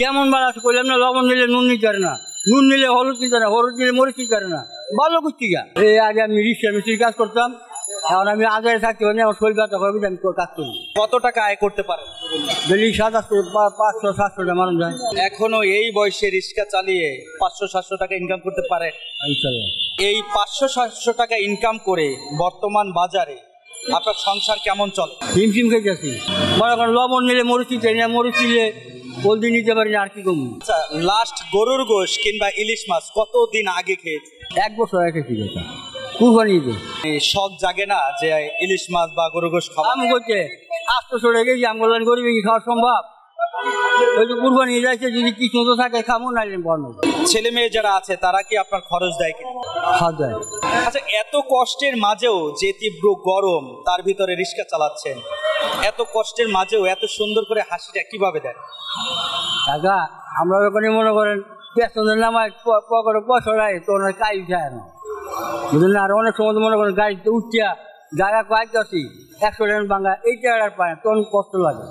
কেমন মাল আছে কইলাম না, লবণ নিলে নুন নিতে পারে না, নুন নিলে হলুদ নিতে না, হলুদ নিলে মরিচ নিতে পারে না, ভালো করছি গা। এই আগে আমি রিক্সা মিস্ত্রির কাজ করতাম, এখন আমি আগে থাকতে পারি আমার শরীর ব্যথা করবি, আমি কাজ করি। কত টাকা আয় করতে পারেন? ডেলি 500-700 টাকা মানুষ যায়। এখনো এই বয়সে রিক্সা চালিয়ে 500-700 টাকা ইনকাম করতে পারে? ইনশাল্লাহ। এই 500-700 টাকা ইনকাম করে বর্তমান বাজারে আপনার সংসার কেমন চলে? হিমশিম খেয়েছি, মনে করেন লবণ নিলে মরিচ নিতে না, মরিচ নিলে হলদি নিতে পারি না, আর কি কম। আচ্ছা, লাস্ট গরুর গোশ কিংবা ইলিশ মাছ কতদিন আগে খেয়েছে? 1 বছর আগে খেয়েছি কথা, কুরবানি ঈদে। এই শখ জাগে না যে ইলিশ মাছ বা গরু গোশ খাবো? আমি করতে 800 টাকা গেছি, আমগোলান গরিবে কি খাওয়া সম্ভব? ওই তো কুরবানি যাইছে, যদি কিছু তো থাকে খামো, নাইলে বন্ধ। ছেলে মেয়ে যারা আছে তারা কি আপনার খরচ দেয় কিনা? খাওয়া যায়। আচ্ছা, এত কষ্টের মাঝেও যে তীব্র গরম তার ভিতরে রিক্সা চালাচ্ছেন, এত কষ্টের মাঝেও এত সুন্দর করে হাসিটা কিভাবে দেন? টাকা আমরা ওখানে মনে করেন পেছনের নামায় পকেটে পয়সা রায় তো ওনার কাজ যায় না, বুঝলেন। আর অনেক সময় মনে করেন গাড়িতে উঠিয়া জায়গা কয়েক আসি 100 টাকা ভাঙা, এই টাকাটা পায় না, তখন কষ্ট লাগে।